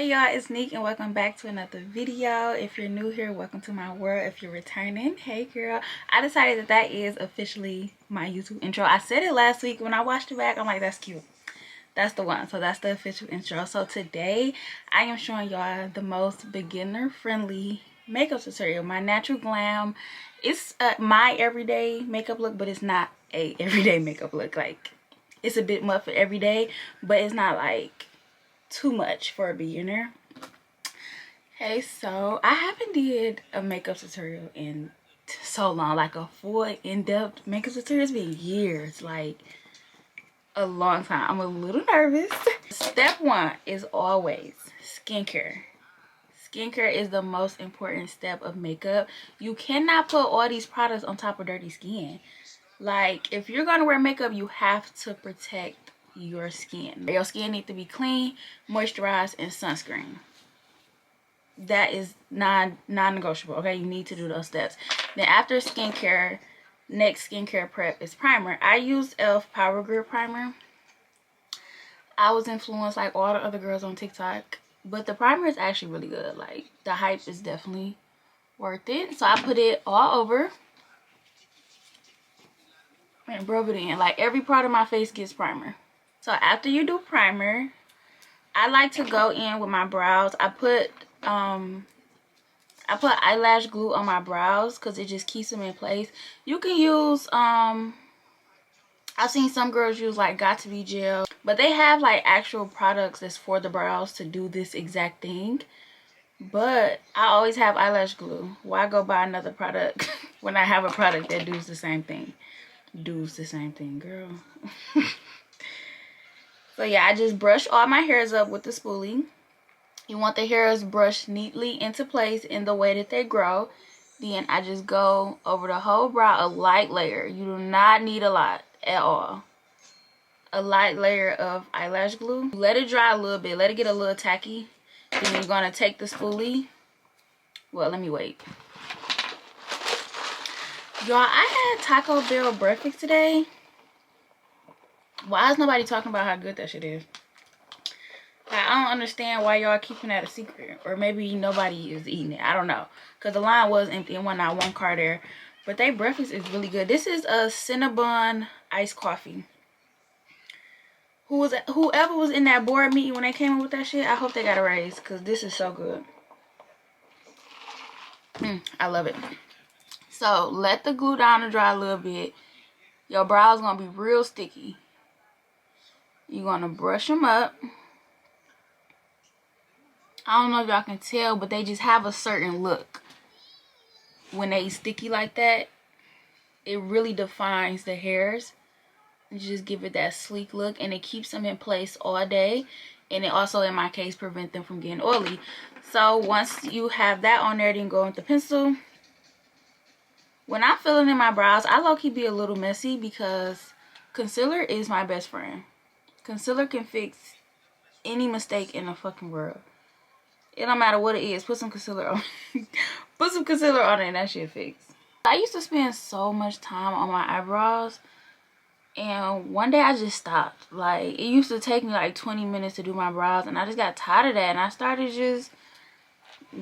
Hey y'all, it's Nick and welcome back to another video. If you're new here, welcome to my world. If you're returning, hey girl. I decided that is officially my YouTube intro. I said it last week when I watched it back. I'm like, that's cute. That's the one. So that's the official intro. So today I am showing y'all the most beginner friendly makeup tutorial. My natural glam. It's my everyday makeup look, but it's not a everyday makeup look. Like, it's a bit much for everyday, but it's not like too much for a beginner. Hey, so I haven't did a makeup tutorial in so long, like a full in-depth makeup tutorial. It's been years, like a long time. I'm a little nervous. Step one is always skincare. Skincare is the most important step of makeup. You cannot put all these products on top of dirty skin. Like, if you're gonna wear makeup, you have to protect your skin. Your skin needs to be clean, moisturized, and sunscreen. That is non-negotiable. Okay, you need to do those steps. Then after skincare, next skincare prep is primer. I use e.l.f. Power Grip primer. I was influenced like all the other girls on TikTok, but the primer is actually really good. Like, the hype is definitely worth it. So I put it all over and rub it in. Like, every part of my face gets primer. So after you do primer, I like to go in with my brows. I put eyelash glue on my brows because it just keeps them in place. You can use I've seen some girls use like Got To Be gel, but they have like actual products that's for the brows to do this exact thing. But I always have eyelash glue. Why go buy another product when I have a product that does the same thing? Does the same thing, girl. So yeah, I just brush all my hairs up with the spoolie. You want the hairs brushed neatly into place in the way that they grow. Then I just go over the whole brow, a light layer. You do not need a lot at all. A light layer of eyelash glue. Let it dry a little bit. Let it get a little tacky. Then you're going to take the spoolie. Well, let me wait. Y'all, I had Taco Bell breakfast today. Why is nobody talking about how good that shit is? Like, I don't understand why y'all keeping that a secret. Or maybe nobody is eating it. I don't know. Because the line was empty and wasn't not one car there. But their breakfast is really good. This is a Cinnabon iced coffee. Whoever was in that board meeting when they came up with that shit, I hope they got a raise. Because this is so good. I love it. So, let the glue down and dry a little bit. Your brows going to be real sticky. You're going to brush them up. I don't know if y'all can tell, but they just have a certain look. When they sticky like that, it really defines the hairs. You just give it that sleek look, and it keeps them in place all day. And it also, in my case, prevent them from getting oily. So once you have that on there, then go with the pencil. When I'm filling in my brows, I low-key be a little messy because concealer is my best friend. Concealer can fix any mistake in the fucking world. It don't matter what it is. Put some concealer on. Put some concealer on it and that shit fixed. I used to spend so much time on my eyebrows. And one day I just stopped. Like, it used to take me like 20 minutes to do my brows. And I just got tired of that. And I started just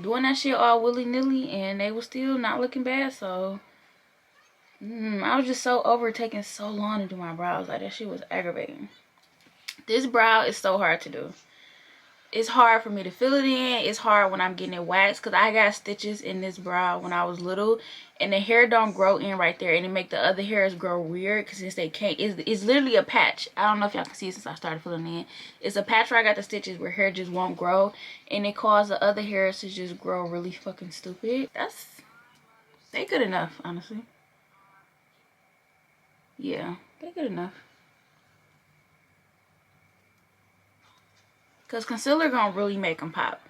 doing that shit all willy-nilly. And they were still not looking bad. So, I was just so over taking so long to do my brows. Like, that shit was aggravating. This brow is so hard to do. It's hard for me to fill it in. It's hard when I'm getting it waxed because I got stitches in this brow when I was little, and the hair don't grow in right there, and it make the other hairs grow weird because since they can't, it's literally a patch. I don't know if y'all can see it since I started filling in. It's a patch where I got the stitches where hair just won't grow, and it caused the other hairs to just grow really fucking stupid. They good enough, honestly. Yeah, they good enough. Because concealer gonna really make them pop.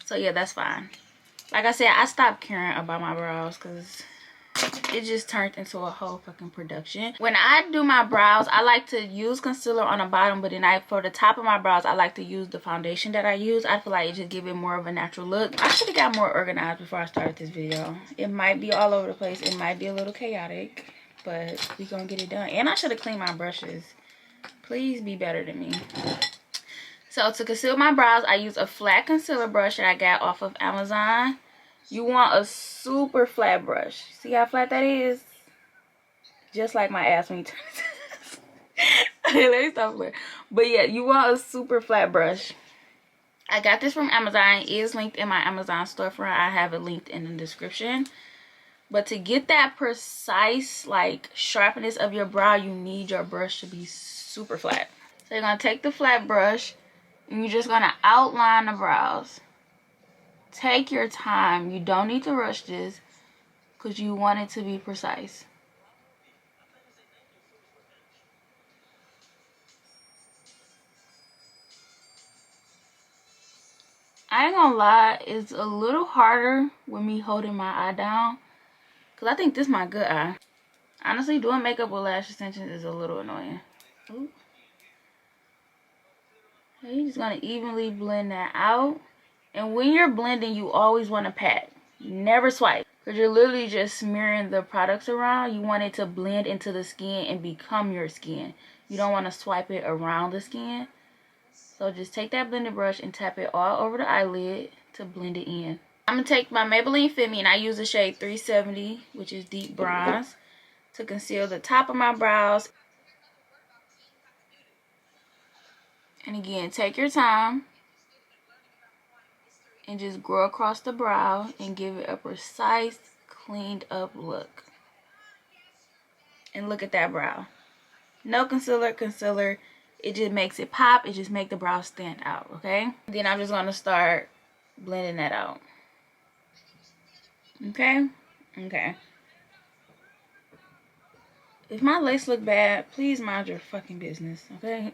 So yeah, that's fine. Like I said, I stopped caring about my brows because it just turned into a whole fucking production. When I do my brows, I like to use concealer on the bottom. But then for the top of my brows, I like to use the foundation that I use. I feel like it just give it more of a natural look. I should have got more organized before I started this video. It might be all over the place. It might be a little chaotic. But we gonna get it done. And I should have cleaned my brushes. Please be better than me. So to conceal my brows, I use a flat concealer brush that I got off of Amazon. You want a super flat brush. See how flat that is? Just like my ass when you turn it. Okay, let me stop playing. But yeah, you want a super flat brush. I got this from Amazon. It is linked in my Amazon storefront. I have it linked in the description. But to get that precise, like, sharpness of your brow, you need your brush to be super flat. So you're going to take the flat brush and you're just going to outline the brows. Take your time. You don't need to rush this because you want it to be precise. I ain't gonna lie, it's a little harder with me holding my eye down because I think this is my good eye. Honestly, doing makeup with lash extensions is a little annoying. Ooh. Okay, you're just gonna evenly blend that out. And when you're blending, you always want to pat. You never swipe because you're literally just smearing the products around. You want it to blend into the skin and become your skin. You don't want to swipe it around the skin. So just take that blending brush and tap it all over the eyelid to blend it in. I'm going to take my Maybelline Fit and I use the shade 370, which is deep bronze, to conceal the top of my brows. And again, take your time and just go across the brow and give it a precise, cleaned up look. And look at that brow. No concealer. It just makes it pop. It just makes the brows stand out, okay? Then I'm just going to start blending that out. Okay? Okay. If my lace look bad, please mind your fucking business, okay?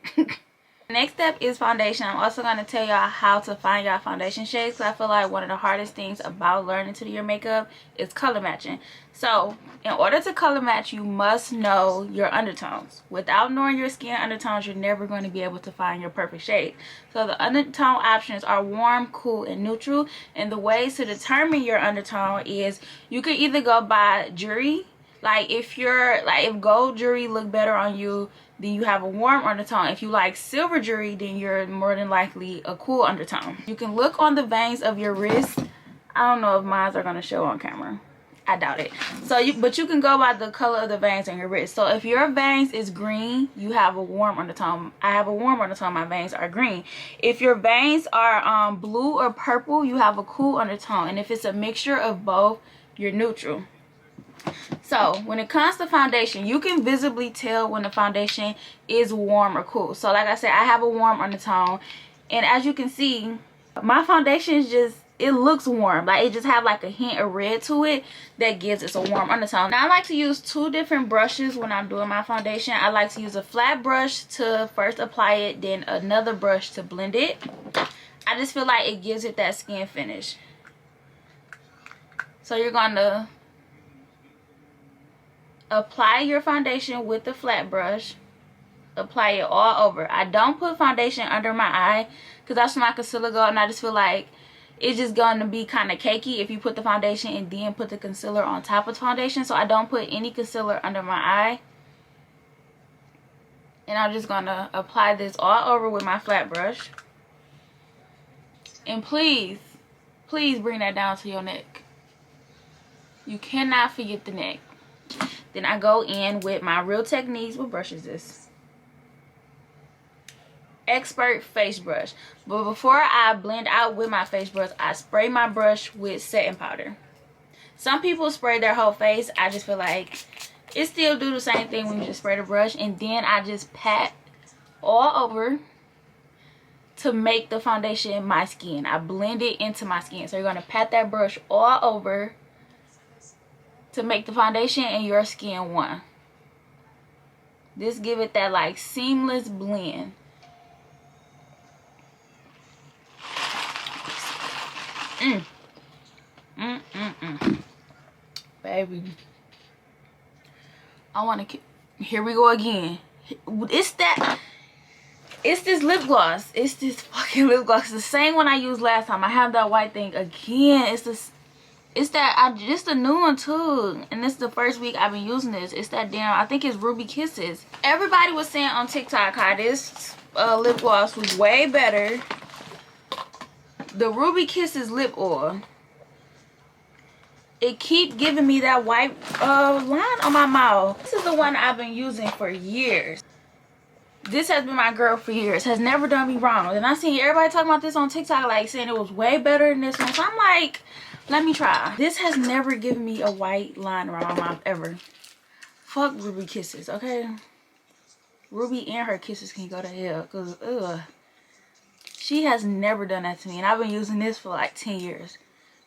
Next step is foundation. I'm also going to tell y'all how to find y'all foundation shades because I feel like one of the hardest things about learning to do your makeup is color matching. So in order to color match, you must know your undertones. Without knowing your skin undertones, you're never going to be able to find your perfect shade. So the undertone options are warm, cool, and neutral. And the ways to determine your undertone is you can either go by jewelry. Like if gold jewelry look better on you, then you have a warm undertone. If you like silver jewelry, then you're more than likely a cool undertone. You can look on the veins of your wrist. I don't know if mine are going to show on camera. I doubt it. But you can go by the color of the veins on your wrist. So if your veins is green, you have a warm undertone. I have a warm undertone. My veins are green. If your veins are blue or purple, you have a cool undertone. And if it's a mixture of both, you're neutral. So when it comes to foundation, you can visibly tell when the foundation is warm or cool. So like I said, I have a warm undertone, and as you can see, my foundation is just, it looks warm. Like it just have like a hint of red to it that gives it a warm undertone. Now I like to use two different brushes when I'm doing my foundation. I like to use a flat brush to first apply it, then another brush to blend it. I just feel like it gives it that skin finish. So you're gonna apply your foundation with the flat brush. Apply it all over. I don't put foundation under my eye because that's where my concealer go, and I just feel like it's just going to be kind of cakey if you put the foundation and then put the concealer on top of the foundation. So I don't put any concealer under my eye. And I'm just going to apply this all over with my flat brush. And please bring that down to your neck. You cannot forget the neck. Then I go in with my Real Techniques. What brush is this? Expert face brush. But before I blend out with my face brush, I spray my brush with setting powder. Some people spray their whole face. I just feel like it still do the same thing when you just spray the brush. And then I just pat all over to make the foundation my skin. I blend it into my skin. So you're going to pat that brush all over to make the foundation and your skin one. This give it that like seamless blend. Baby, I want to, here we go again. It's this lip gloss. It's this fucking lip gloss. It's the same one I used last time. I have that white thing again. It's just a new one too, and this is the first week I've been using this. It's that damn, I think it's Ruby Kisses. Everybody was saying on TikTok how this lip gloss was way better. The Ruby Kisses lip oil. It keep giving me that white line on my mouth. This is the one I've been using for years. This has been my girl for years. Has never done me wrong. And I seen everybody talking about this on TikTok, like saying it was way better than this one. So I'm like, let me try. This has never given me a white line around my mouth ever. Fuck Ruby Kisses, okay? Ruby and her kisses can go to hell, because ugh. She has never done that to me, and I've been using this for like 10 years.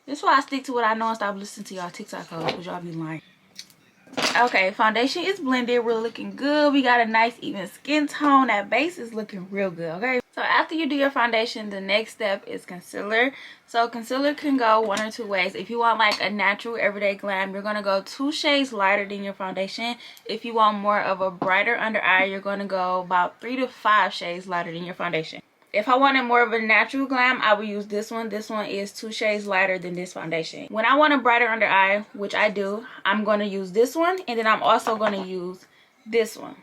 This is why I stick to what I know and stop listening to y'all TikTok hoes, because y'all be lying. Okay, foundation is blended. We're looking good. We got a nice even skin tone. That base is looking real good, okay? So after you do your foundation, the next step is concealer. So concealer can go one or two ways. If you want like a natural everyday glam, you're going to go 2 shades lighter than your foundation. If you want more of a brighter under eye, you're going to go about 3 to 5 shades lighter than your foundation. If I wanted more of a natural glam, I would use this one. This one is 2 shades lighter than this foundation. When I want a brighter under eye, which I do, I'm going to use this one. And then I'm also going to use this one.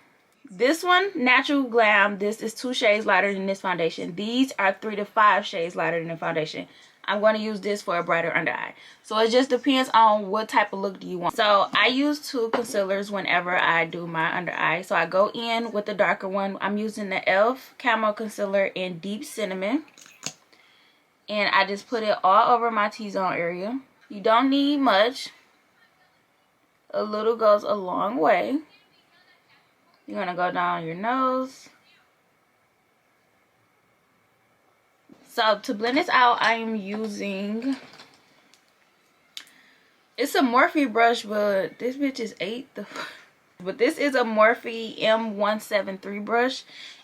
This one, natural glam, this is 2 shades lighter than this foundation. These are 3 to 5 shades lighter than the foundation. I'm going to use this for a brighter under eye. So it just depends on what type of look do you want. So I use 2 concealers whenever I do my under eye. So I go in with the darker one. I'm using the e.l.f. Camo Concealer in Deep Cinnamon. And I just put it all over my T-zone area. You don't need much. A little goes a long way. You're going to go down your nose. So to blend this out, I am using, it's a Morphe brush, but this bitch is 8. But this is a Morphe M173 brush.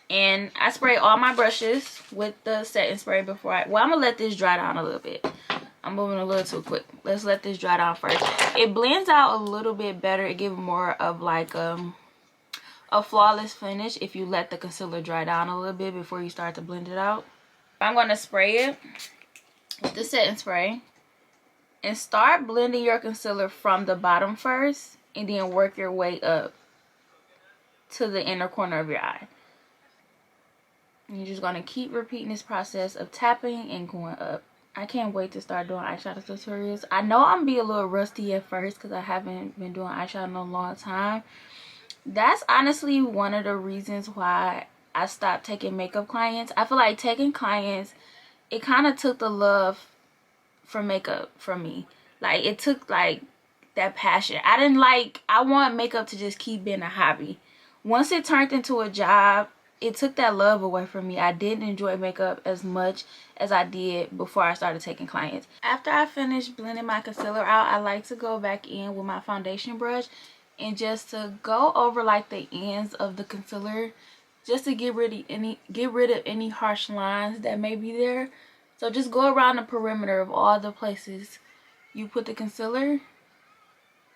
And I spray all my brushes with the setting spray before I'm going to let this dry down a little bit. I'm moving a little too quick. Let's let this dry down first. It blends out a little bit better. It gives more of like a flawless finish if you let the concealer dry down a little bit before you start to blend it out. I'm going to spray it with the setting spray and start blending your concealer from the bottom first and then work your way up to the inner corner of your eye. And you're just going to keep repeating this process of tapping and going up. I can't wait to start doing eyeshadow tutorials. I know I'm going to be a little rusty at first because I haven't been doing eyeshadow in a long time. That's honestly one of the reasons why I stopped taking makeup clients. I feel like taking clients, it kind of took the love for makeup from me. Like, it took like that passion. I want makeup to just keep being a hobby. Once it turned into a job, it took that love away from me. I didn't enjoy makeup as much as I did before I started taking clients. After I finish blending my concealer out, I like to go back in with my foundation brush and just to go over like the ends of the concealer, just to get rid of any harsh lines that may be there. So just go around the perimeter of all the places you put the concealer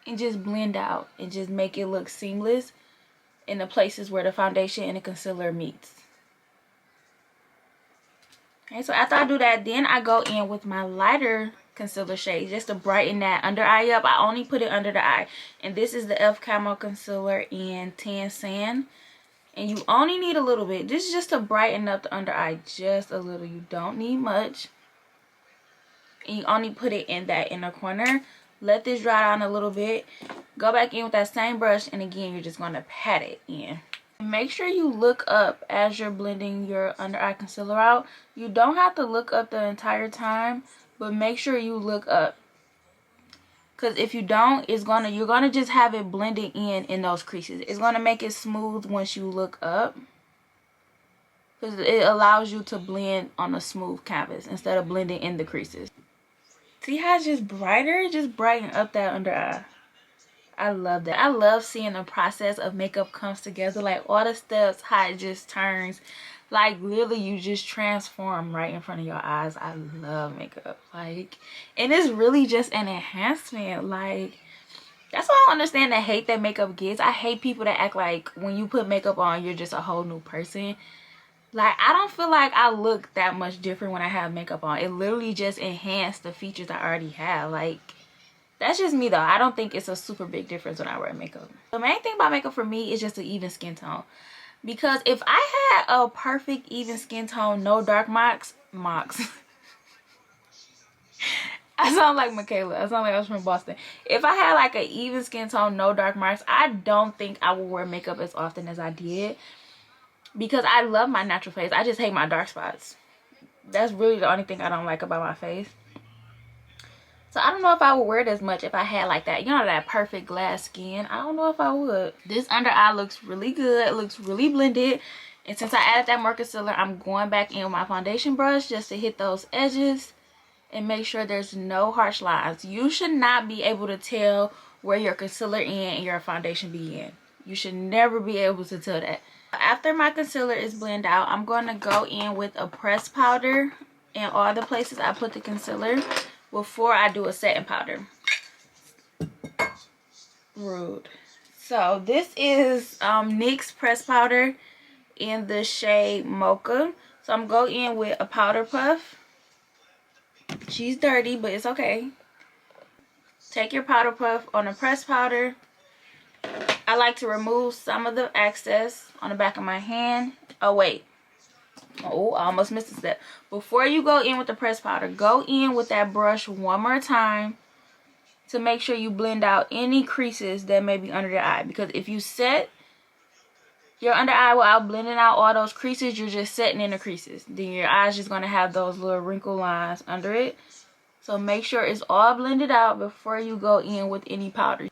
and just blend out and just make it look seamless in the places where the foundation and the concealer meets. Okay, so after I do that, then I go in with my lighter concealer shade just to brighten that under eye up. I only put it under the eye, and this is the e.l.f. Camo Concealer in Tan Sand. And you only need a little bit. This is just to brighten up the under eye just a little. You don't need much. And you only put it in that inner corner. Let this dry down a little bit. Go back in with that same brush. And again, you're just going to pat it in. Make sure you look up as you're blending your under eye concealer out. You don't have to look up the entire time. But make sure you look up. Because if you don't, you're gonna just have it blended in those creases. It's gonna make it smooth once you look up, because it allows you to blend on a smooth canvas instead of blending in the creases. See how it's just brighter? Just brighten up that under eye. I love that. I love seeing the process of makeup comes together. Like all the steps, how it just turns. Like literally you just transform right in front of your eyes. I love makeup. Like, and it's really just an enhancement. Like, that's why I don't understand the hate that makeup gets. I hate people that act like when you put makeup on, you're just a whole new person. Like, I don't feel like I look that much different when I have makeup on. It literally just enhanced the features I already have. Like, that's just me though. I don't think it's a super big difference when I wear makeup. The main thing about makeup for me is just an even skin tone. Because if I had a perfect even skin tone, no dark marks I sound like Michaela. I sound like I was from Boston. If I had like an even skin tone, no dark marks, I don't think I would wear makeup as often as I did. Because I love my natural face. I just hate my dark spots. That's really the only thing I don't like about my face. So I don't know if I would wear it as much if I had like that, you know, that perfect glass skin. I don't know if I would. This under eye looks really good. It looks really blended. And since I added that more concealer, I'm going back in with my foundation brush just to hit those edges and make sure there's no harsh lines. You should not be able to tell where your concealer in and your foundation be in. You should never be able to tell that. After my concealer is blended out, I'm going to go in with a pressed powder in all the places I put the concealer before I do a setting powder. Rude. So this is NYX pressed powder in the shade Mocha. So I'm going in with a powder puff. She's dirty, but it's okay. Take your powder puff on the pressed powder. I like to remove some of the excess on the back of my hand. Oh wait. Oh, I almost missed a step. Before you go in with the pressed powder, go in with that brush one more time to make sure you blend out any creases that may be under the eye. Because if you set your under eye without blending out all those creases, you're just setting in the creases. Then your eye's just going to have those little wrinkle lines under it. So make sure it's all blended out before you go in with any powder.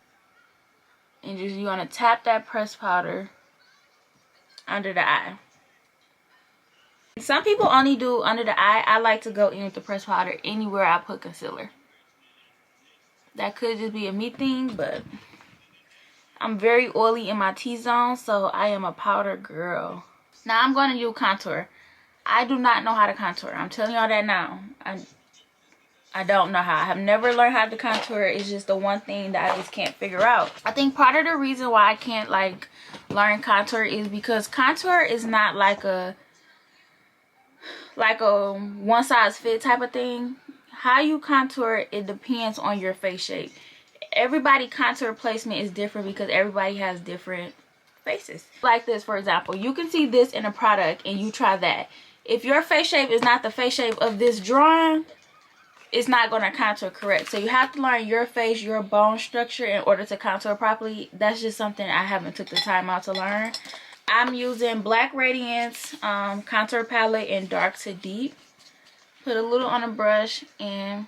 And just you're going to tap that pressed powder under the eye. Some people only do under the eye. I like to go in with the pressed powder anywhere I put concealer. That could just be a me thing, but I'm very oily in my T-zone, so I am a powder girl. Now I'm going to do contour. I do not know how to contour. I'm telling y'all that now. I don't know how. I have never learned how to contour. It's just the one thing that I just can't figure out. I think part of the reason why I can't like learn contour is because contour is not like a one size fit type of thing. How you contour, it depends on your face shape. Everybody contour placement is different because everybody has different faces. Like this, for example, you can see this in a product and you try that. If your face shape is not the face shape of this drawing, it's not going to contour correct. So you have to learn your face, your bone structure in order to contour properly. That's just something I haven't took the time out to learn. I'm using Black Radiance contour palette in dark to deep. Put a little on a brush and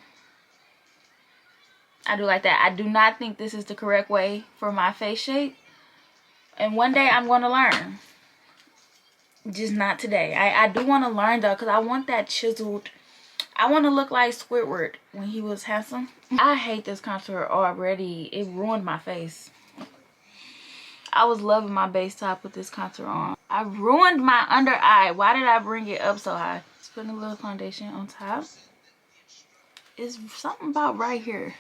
I do like that. I do not think this is the correct way for my face shape. And one day I'm going to learn. Just not today. I do want to learn though, because I want that chiseled. I want to look like Squidward when he was handsome. I hate this contour already. It ruined my face. I was loving my base top with this contour on. I ruined my under eye. Why did I bring it up so high? Just putting a little foundation on top. It's something about right here.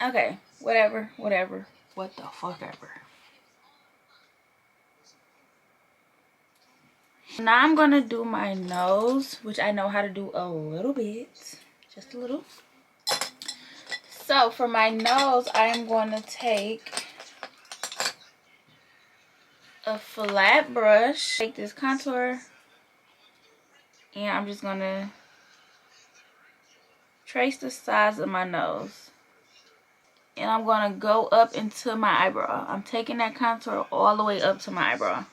Okay, whatever, what the fuck ever. Now I'm gonna do my nose, which I know how to do a little bit, just a little. So for my nose, I am going to take a flat brush, take this contour, and I'm just gonna trace the sides of my nose. And I'm going to go up into my eyebrow. I'm taking that contour all the way up to my eyebrow.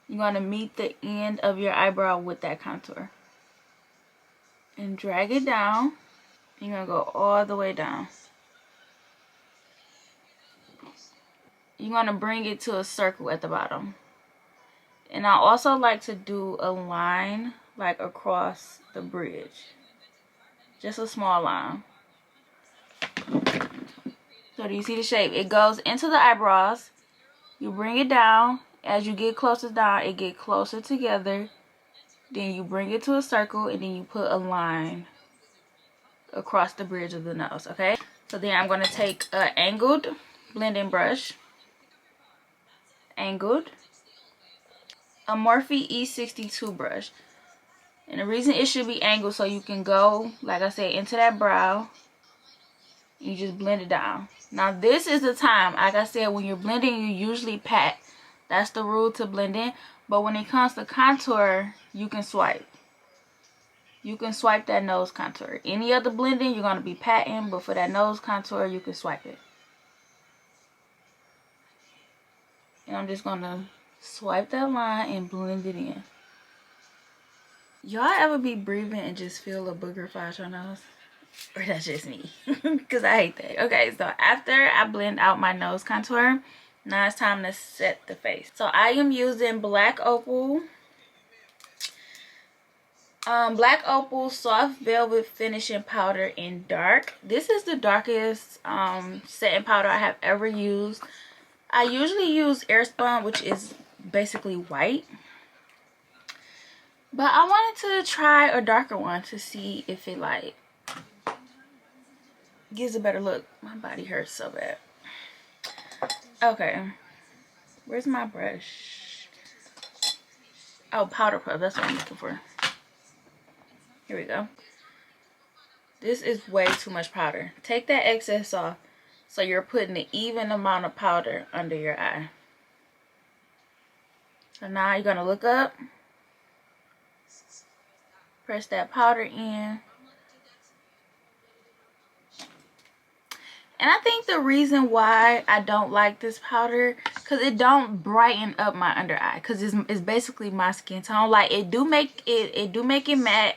You're going to meet the end of your eyebrow with that contour. And drag it down. You're going to go all the way down. You're going to bring it to a circle at the bottom. And I also like to do a line like across the bridge. Just a small line. So do you see the shape? It goes into the eyebrows. You bring it down. As you get closer down, it get closer together. Then you bring it to a circle and then you put a line across the bridge of the nose, okay? So then I'm going to take an angled blending brush. Angled. A Morphe E62 brush. And the reason it should be angled so you can go, like I said, into that brow. You just blend it down. Now this is the time, like I said, when you're blending, you usually pat. That's the rule to blend in. But when it comes to contour, you can swipe. You can swipe that nose contour. Any other blending, you're going to be patting. But for that nose contour, you can swipe it. And I'm just going to swipe that line and blend it in. Y'all ever be breathing and just feel a booger fly out your nose? Or that's just me? Because I hate that. Okay, so after I blend out my nose contour, now it's time to set the face. So I am using Black Opal. Black Opal Soft Velvet Finishing Powder in Dark. This is the darkest setting powder I have ever used. I usually use Airspun, which is basically white. But I wanted to try a darker one to see if it like gives a better look. My body hurts so bad. Okay. Where's my brush? Oh, powder puff. That's what I'm looking for. Here we go. This is way too much powder. Take that excess off so you're putting an even amount of powder under your eye. So now you're going to look up. Press that powder in. And I think the reason why I don't like this powder, because it don't brighten up my under eye, because it's basically my skin tone. Like it do make it matte.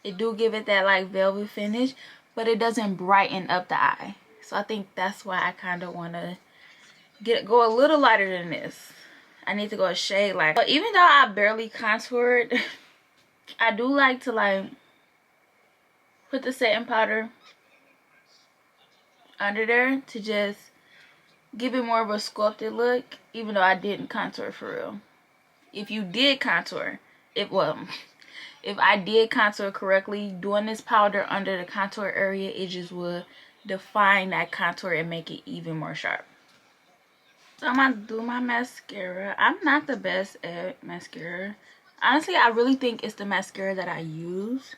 It do give it that like velvet finish, but it doesn't brighten up the eye. So I think that's why I kind of want to go a little lighter than this. I need to go a shade lighter. But even though I barely contoured, I do like to like put the setting powder under there to just give it more of a sculpted look, even though I didn't contour for real. If you did contour, if I did contour correctly, doing this powder under the contour area, it just would define that contour and make it even more sharp. So I'm gonna do my mascara. I'm not the best at mascara. Honestly, I really think it's the mascara that I use.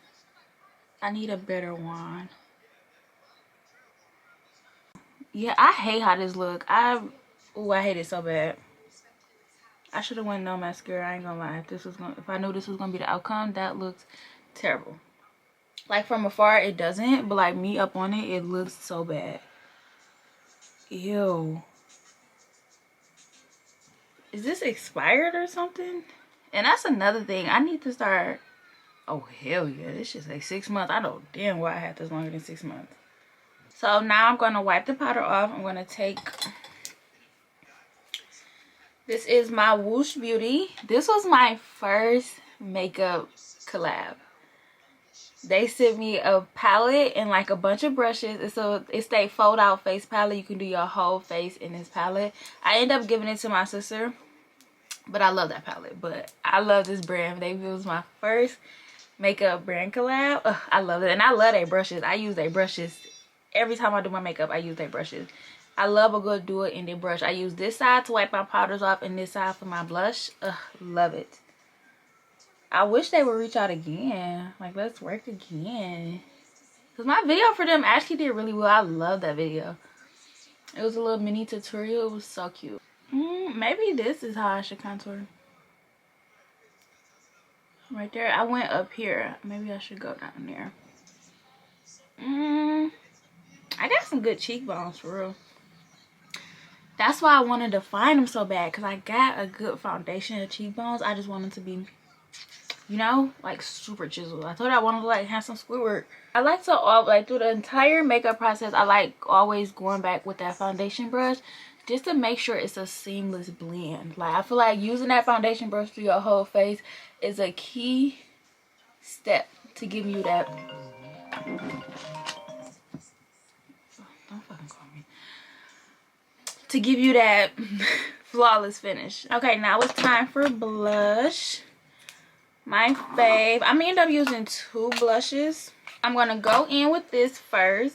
I need a better wand. Yeah, I hate how this look. I hate it so bad. I should have went no mascara. I ain't gonna lie. If I knew this was gonna be the outcome, that looks terrible. Like from afar, it doesn't, but like me up on it, it looks so bad. Ew. Is this expired or something? And that's another thing. I need to start. Oh hell yeah! This shit's like 6 months. I know damn well I had this longer than 6 months. So now I'm going to wipe the powder off. I'm going to take, this is my Woosh Beauty. This was my first makeup collab. They sent me a palette and like a bunch of brushes. It's a fold out face palette. You can do your whole face in this palette. I ended up giving it to my sister, but I love that palette. But I love this brand. It was my first makeup brand collab. Ugh, I love it. And I love their brushes. I use their brushes. Every time I do my makeup, I use their brushes. I love a good do-it-ended brush. I use this side to wipe my powders off and this side for my blush. Ugh, love it. I wish they would reach out again. Like, let's work again. Because my video for them actually did really well. I love that video. It was a little mini tutorial. It was so cute. Maybe this is how I should contour. Right there. I went up here. Maybe I should go down there. I got some good cheekbones for real. That's why I wanted to define them so bad, because I got a good foundation of cheekbones. I just wanted to be, you know, like super chiseled. I thought I wanted to like have some Squidward. I like to like through the entire makeup process, I like always going back with that foundation brush just to make sure it's a seamless blend. Like I feel like using that foundation brush through your whole face is a key step to give you that. To give you that flawless finish. Okay, now it's time for blush. My fave. I'm gonna end up using 2 blushes. I'm gonna go in with this first.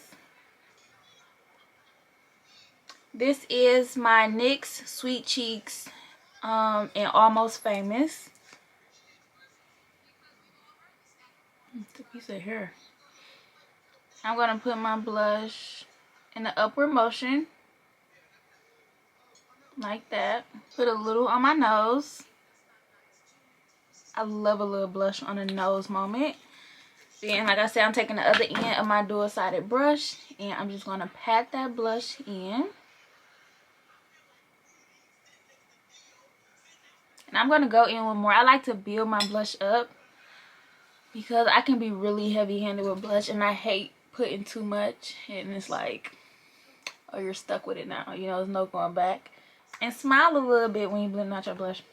This is my NYX Sweet Cheeks in Almost Famous. It's a piece of hair. I'm going to put my blush in the upward motion. Like that. Put a little on my nose. I love a little blush on the nose moment. Then, like I said, I'm taking the other end of my dual-sided brush. And I'm just going to pat that blush in. And I'm going to go in with more. I like to build my blush up, because I can be really heavy-handed with blush. And I hate putting too much. And it's like, oh, you're stuck with it now. You know, there's no going back. And smile a little bit when you blend out your blush,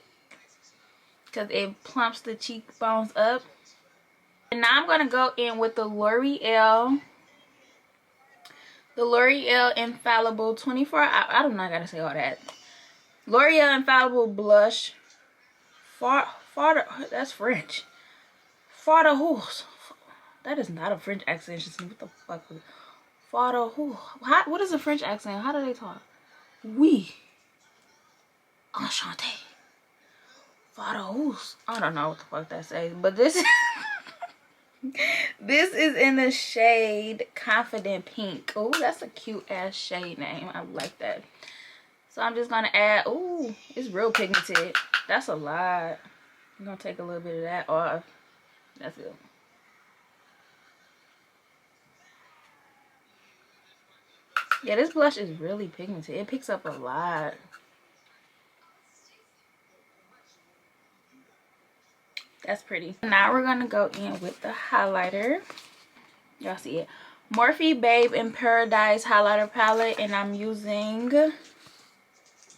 because it plumps the cheekbones up. And now I'm going to go in with the L'Oreal Infallible 24 hour. I don't know, I gotta say all that. L'Oreal Infallible Blush. That's French. Farda. That is not a French accent. Just what the fuck was it? Farda. What is a French accent? How do they talk? Oui. Enchanté. Farda. I don't know what the fuck that says, but this this is in the shade Confident Pink. Oh, that's a cute ass shade name. I like that. So I'm just gonna add. Oh, it's real pigmented. That's a lot. I'm gonna take a little bit of that off. That's it. Yeah, this blush is really pigmented. It picks up a lot. That's pretty. Now we're gonna go in with the highlighter. Y'all see it. Morphe Babe in Paradise highlighter palette, and I'm using,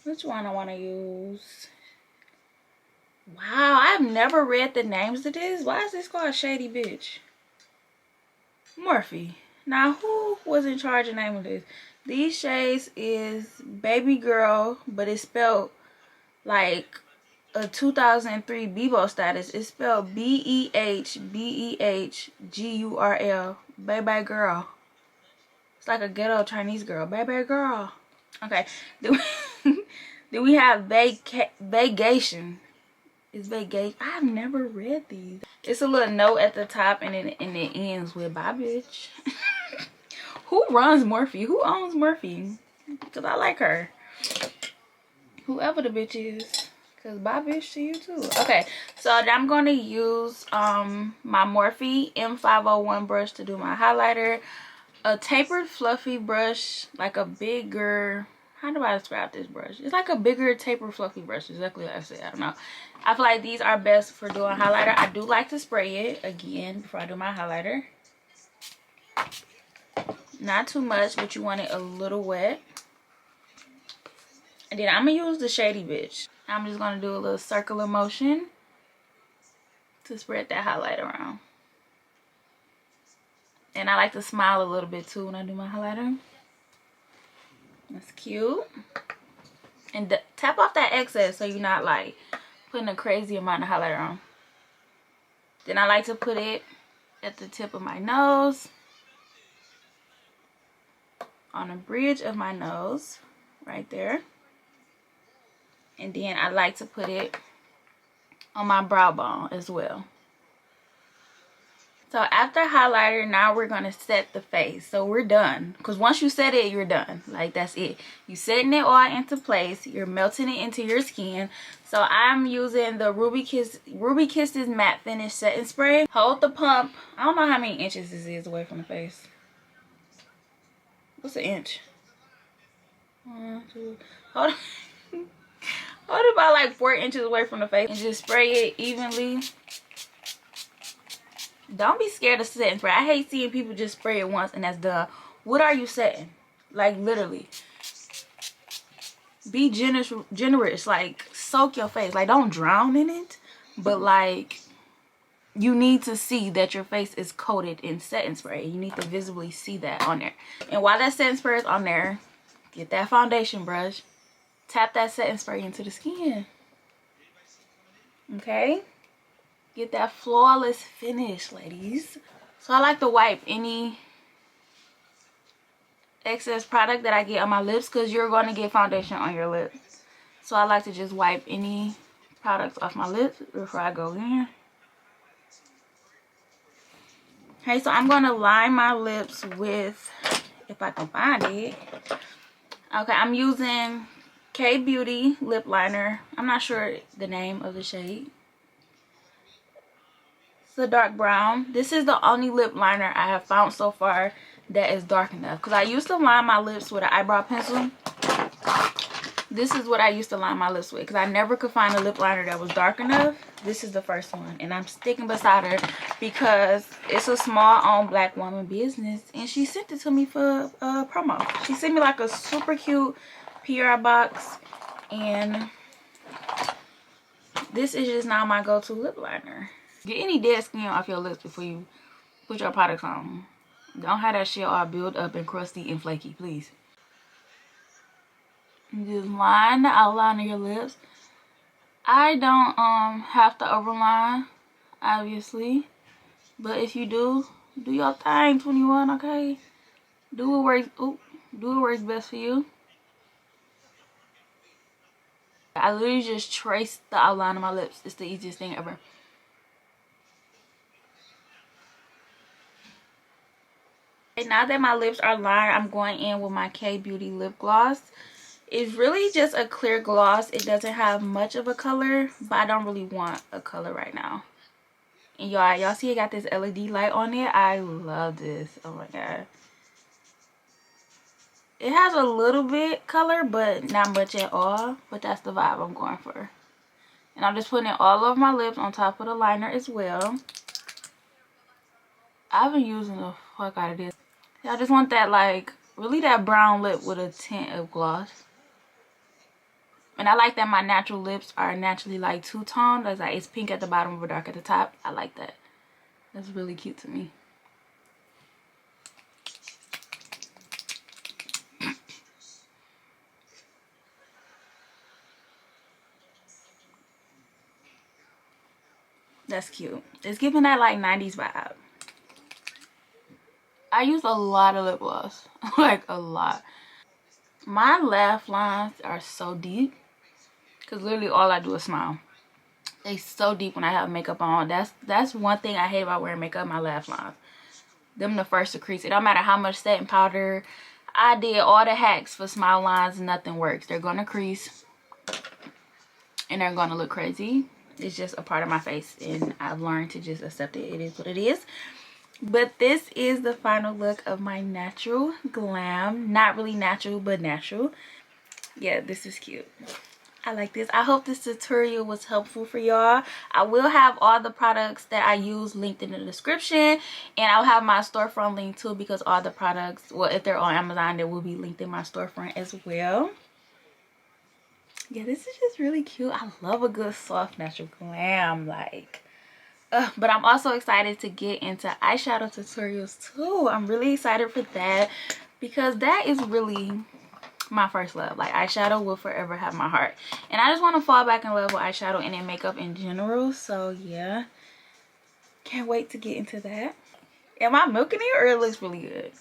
which one I want to use? Wow, I've never read the names of this. Why is this called Shady Bitch? Morphe. Now, who was in charge of the name of this? These shades is Baby Girl, but it's spelled like a 2003 Bebo status. It's spelled BEHBEHGURL. Baby Girl. It's like a ghetto Chinese girl. Baby Girl. Okay. Then we have Vacation. It's Vacation. I've never read these. It's a little note at the top, and it ends with bye bitch. Who runs Morphe? Who owns Morphe? Because I like her. Whoever the bitch is. Because bye bitch to you too. Okay, so I'm going to use my Morphe M501 brush to do my highlighter. A tapered fluffy brush, like a bigger, how do I describe this brush? It's like a bigger tapered fluffy brush, exactly like I said. I don't know. I feel like these are best for doing highlighter. I do like to spray it again before I do my highlighter. Not too much, but you want it a little wet. And then I'm gonna use the Shady Bitch. I'm just gonna do a little circular motion to spread that highlight around. And I like to smile a little bit too when I do my highlighter. That's cute. And tap off that excess so you're not like putting a crazy amount of highlighter on. Then I like to put it at the tip of my nose, on the bridge of my nose, right there. And then I like to put it on my brow bone as well. So after highlighter, now we're going to set the face. So we're done. Because once you set it, you're done. Like, that's it. You're setting it all into place. You're melting it into your skin. So I'm using the Ruby Kisses Matte Finish Setting Spray. Hold the pump. I don't know how many inches this is away from the face. What's an inch? 1, 2. Hold it about like 4 inches away from the face. And just spray it evenly. Don't be scared of setting spray. I hate seeing people just spray it once and that's done. What are you setting? Like, literally. Be generous. Like, soak your face. Like, don't drown in it. But, like, you need to see that your face is coated in setting spray. You need to visibly see that on there. And while that setting spray is on there, get that foundation brush. Tap that setting spray into the skin. Okay? Get that flawless finish, ladies. So I like to wipe any excess product that I get on my lips, because you're going to get foundation on your lips. So I like to just wipe any products off my lips before I go in. Okay, so I'm going to line my lips with, if I can find it. Okay, I'm using K-Beauty lip liner. I'm not sure the name of the shade. It's a dark brown. This is the only lip liner I have found so far that is dark enough. Because I used to line my lips with an eyebrow pencil. This is what I used to line my lips with. Because I never could find a lip liner that was dark enough. This is the first one. And I'm sticking beside her because it's a small-owned black woman business. And she sent it to me for promo. She sent me like a super cute PR box. And this is just now my go-to lip liner. Get any dead skin off your lips before you put your products on. Don't have that shit all built up and crusty and flaky, please. Just line the outline of your lips. I don't have to overline, obviously. But if you do your thing, 21, okay? Do what works. Ooh, do what works best for you. I literally just trace the outline of my lips. It's the easiest thing ever. Now that my lips are lined, I'm going in with my K-Beauty lip gloss. It's really just a clear gloss. It doesn't have much of a color, but I don't really want a color right now. And y'all see it got this LED light on it. I love this. Oh my god. It has a little bit color, but not much at all. But that's the vibe I'm going for. And I'm just putting it all over my lips on top of the liner as well. I've been using the fuck out of this. I just want that, like, really that brown lip with a tint of gloss. And I like that my natural lips are naturally like two-toned. Like, it's pink at the bottom but dark at the top. I like that. That's really cute to me. That's cute. It's giving that like 90s vibe. I use a lot of lip gloss. Like a lot. My laugh lines are so deep. Because literally all I do is smile. They so deep when I have makeup on. That's one thing I hate about wearing makeup, my laugh lines. Them the first to crease. It don't matter how much setting powder. I did all the hacks for smile lines. Nothing works. They're going to crease. And they're going to look crazy. It's just a part of my face. And I've learned to just accept it. It is what it is. But this is the final look of my natural glam. Not really natural, but natural. Yeah, this is cute. I like this. I hope this tutorial was helpful for y'all. I will have all the products that I use linked in the description. And I'll have my storefront link too, because all the products, well, if they're on Amazon, they will be linked in my storefront as well. Yeah, this is just really cute. I love a good soft natural glam. Like, but I'm also excited to get into eyeshadow tutorials too. I'm really excited for that because that is really my first love. Like, eyeshadow will forever have my heart, and I just want to fall back in love with eyeshadow and in makeup in general. So yeah, can't wait to get into that. Am I milking it, or it looks really good?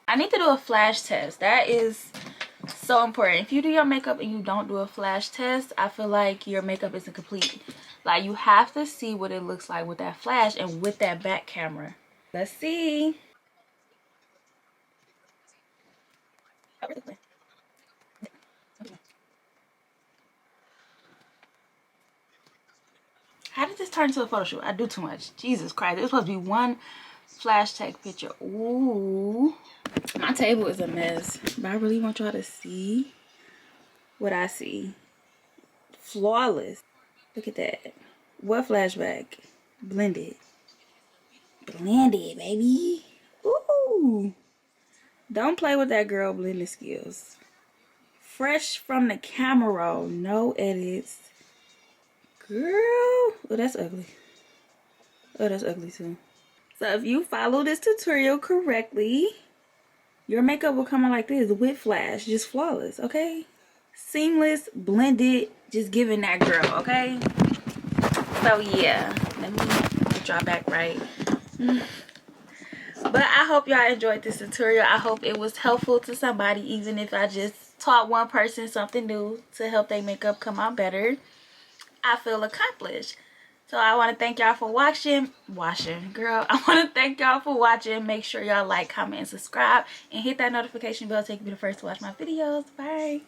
I need to do a flash test. That is so important. If you do your makeup and you don't do a flash test, I feel like your makeup isn't complete. Like, you have to see what it looks like with that flash and with that back camera. Let's see. How did this turn into a photo shoot? I do too much. Jesus Christ. It was supposed to be one flash tag picture. Ooh. My table is a mess. But I really want y'all to see what I see. Flawless. Look at that. What flashback? Blended. Blended, baby. Ooh. Don't play with that girl blending skills. Fresh from the camera. No edits. Girl. Oh, that's ugly. Oh, that's ugly too. So if you follow this tutorial correctly, your makeup will come out like this with flash. Just flawless, okay? Seamless, blended, just giving that girl, okay? So yeah, let me get y'all back right. But I hope y'all enjoyed this tutorial. I hope it was helpful to somebody, even if I just taught one person something new to help their makeup come out better. I feel accomplished. So I want to thank y'all for watching. I want to thank y'all for watching. Make sure y'all like, comment, and subscribe. And hit that notification bell so you can be the first to watch my videos. Bye.